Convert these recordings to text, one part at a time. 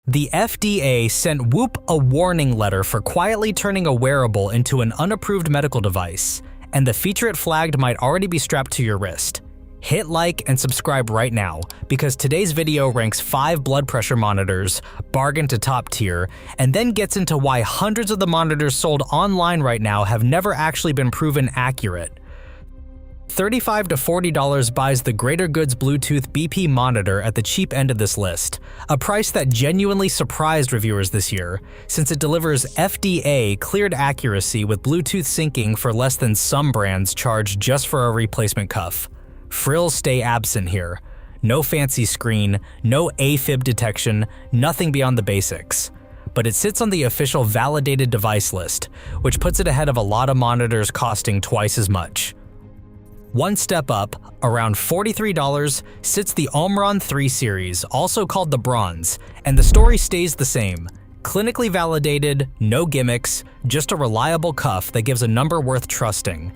The FDA sent Whoop a warning letter for quietly turning a wearable into an unapproved medical device, and the feature it flagged might already be strapped to your wrist. Hit like and subscribe right now, because today's video ranks 5 blood pressure monitors, bargain to top tier, and then gets into why hundreds of the monitors sold online right now have never actually been proven accurate. $35 to $40 buys the Greater Goods Bluetooth BP monitor at the cheap end of this list, a price that genuinely surprised reviewers this year, since it delivers FDA-cleared accuracy with Bluetooth syncing for less than some brands charge just for a replacement cuff. Frills stay absent here. No fancy screen, no AFib detection, nothing beyond the basics. But it sits on the official validated device list, which puts it ahead of a lot of monitors costing twice as much. One step up, around $43, sits the Omron 3 series, also called the Bronze, and the story stays the same. Clinically validated, no gimmicks, just a reliable cuff that gives a number worth trusting.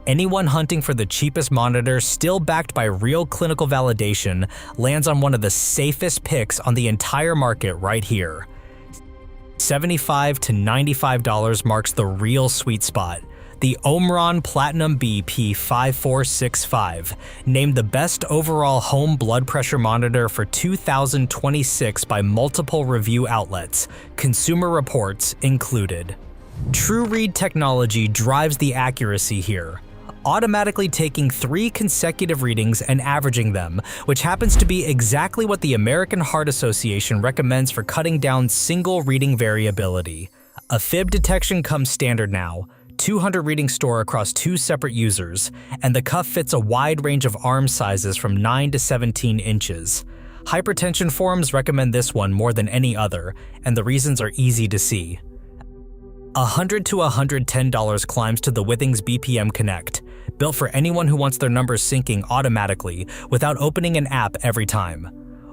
Anyone hunting for the cheapest monitor still backed by real clinical validation lands on one of the safest picks on the entire market right here. $75 to $95 marks the real sweet spot. The Omron Platinum BP5465, named the best overall home blood pressure monitor for 2026 by multiple review outlets, Consumer Reports included. TrueRead technology drives the accuracy here, automatically taking 3 consecutive readings and averaging them, which happens to be exactly what the American Heart Association recommends for cutting down single reading variability. A fib detection comes standard now, 200 reading store across 2 separate users, and the cuff fits a wide range of arm sizes from 9 to 17 inches. Hypertension forums recommend this one more than any other, and the reasons are easy to see. $100 to $110 climbs to the Withings BPM Connect, built for anyone who wants their numbers syncing automatically without opening an app every time.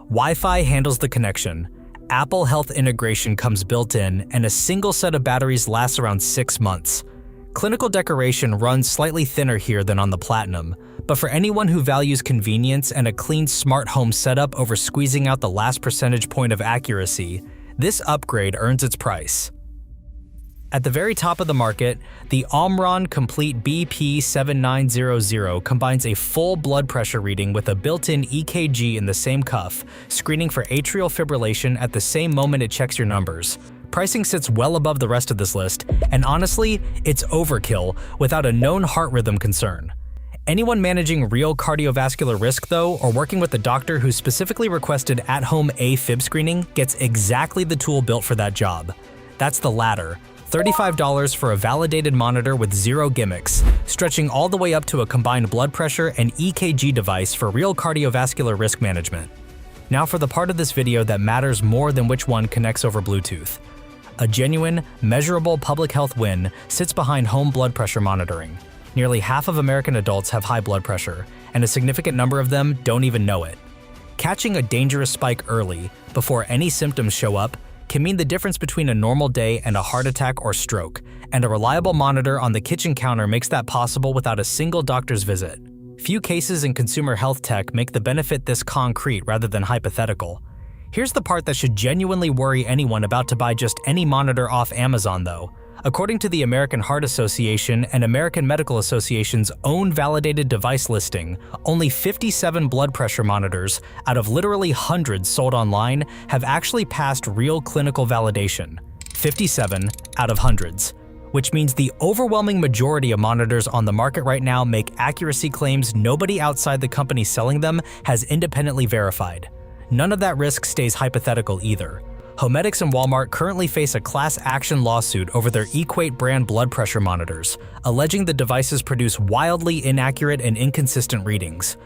Wi-Fi handles the connection. Apple Health integration comes built in, and a single set of batteries lasts around 6 months. Clinical decoration runs slightly thinner here than on the Platinum, but for anyone who values convenience and a clean smart home setup over squeezing out the last percentage point of accuracy, this upgrade earns its price. At the very top of the market, the Omron Complete BP7900 combines a full blood pressure reading with a built-in EKG in the same cuff, screening for atrial fibrillation at the same moment it checks your numbers. Pricing sits well above the rest of this list, and honestly, it's overkill without a known heart rhythm concern. Anyone managing real cardiovascular risk, though, or working with a doctor who specifically requested at-home AFib screening gets exactly the tool built for that job. That's the latter. $35 for a validated monitor with 0 gimmicks, stretching all the way up to a combined blood pressure and EKG device for real cardiovascular risk management. Now for the part of this video that matters more than which one connects over Bluetooth. A genuine, measurable public health win sits behind home blood pressure monitoring. Nearly half of American adults have high blood pressure, and a significant number of them don't even know it. Catching a dangerous spike early, before any symptoms show up, can mean the difference between a normal day and a heart attack or stroke, and a reliable monitor on the kitchen counter makes that possible without a single doctor's visit. Few cases in consumer health tech make the benefit this concrete rather than hypothetical. Here's the part that should genuinely worry anyone about to buy just any monitor off Amazon, though. According to the American Heart Association and American Medical Association's own validated device listing, only 57 blood pressure monitors, out of literally hundreds sold online, have actually passed real clinical validation. 57 out of hundreds. Which means the overwhelming majority of monitors on the market right now make accuracy claims nobody outside the company selling them has independently verified. None of that risk stays hypothetical either. Homedics and Walmart currently face a class action lawsuit over their Equate brand blood pressure monitors, alleging the devices produce wildly inaccurate and inconsistent readings.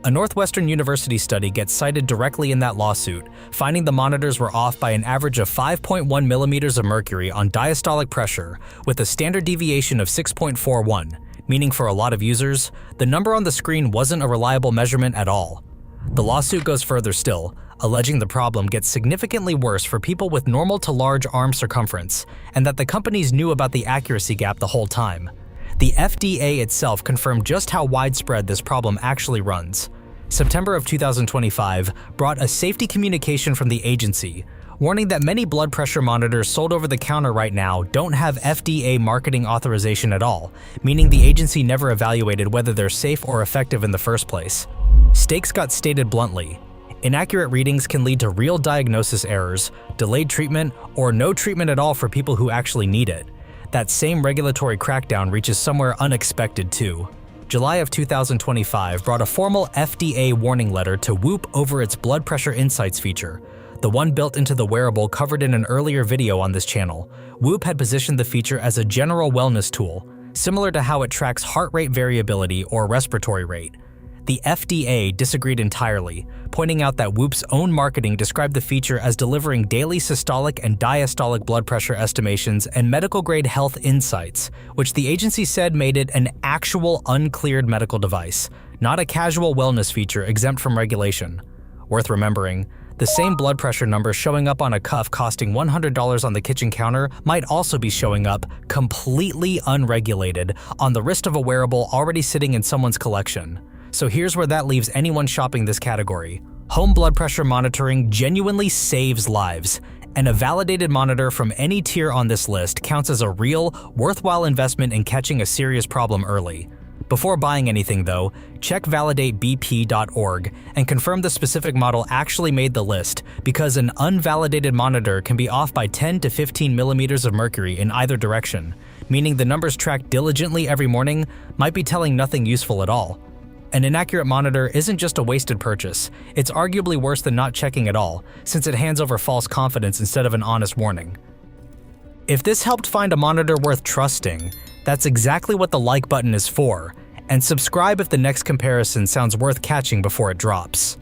A Northwestern University study gets cited directly in that lawsuit, finding the monitors were off by an average of 5.1 millimeters of mercury on diastolic pressure, with a standard deviation of 6.41, meaning for a lot of users, the number on the screen wasn't a reliable measurement at all. The lawsuit goes further still, alleging the problem gets significantly worse for people with normal to large arm circumference, and that the companies knew about the accuracy gap the whole time. The FDA itself confirmed just how widespread this problem actually runs. September of 2025 brought a safety communication from the agency, warning that many blood pressure monitors sold over the counter right now don't have FDA marketing authorization at all, meaning the agency never evaluated whether they're safe or effective in the first place. Stakes got stated bluntly. Inaccurate readings can lead to real diagnosis errors, delayed treatment, or no treatment at all for people who actually need it. That same regulatory crackdown reaches somewhere unexpected too. July of 2025 brought a formal FDA warning letter to Whoop over its blood pressure insights feature, the one built into the wearable covered in an earlier video on this channel. Whoop had positioned the feature as a general wellness tool, similar to how it tracks heart rate variability or respiratory rate. The FDA disagreed entirely, pointing out that Whoop's own marketing described the feature as delivering daily systolic and diastolic blood pressure estimations and medical-grade health insights, which the agency said made it an actual uncleared medical device, not a casual wellness feature exempt from regulation. Worth remembering, the same blood pressure number showing up on a cuff costing $100 on the kitchen counter might also be showing up completely unregulated on the wrist of a wearable already sitting in someone's collection. So here's where that leaves anyone shopping this category. Home blood pressure monitoring genuinely saves lives, and a validated monitor from any tier on this list counts as a real, worthwhile investment in catching a serious problem early. Before buying anything though, check validatebp.org and confirm the specific model actually made the list, because an unvalidated monitor can be off by 10 to 15 millimeters of mercury in either direction, meaning the numbers tracked diligently every morning might be telling nothing useful at all. An inaccurate monitor isn't just a wasted purchase, it's arguably worse than not checking at all, since it hands over false confidence instead of an honest warning. If this helped find a monitor worth trusting, that's exactly what the like button is for, and subscribe if the next comparison sounds worth catching before it drops.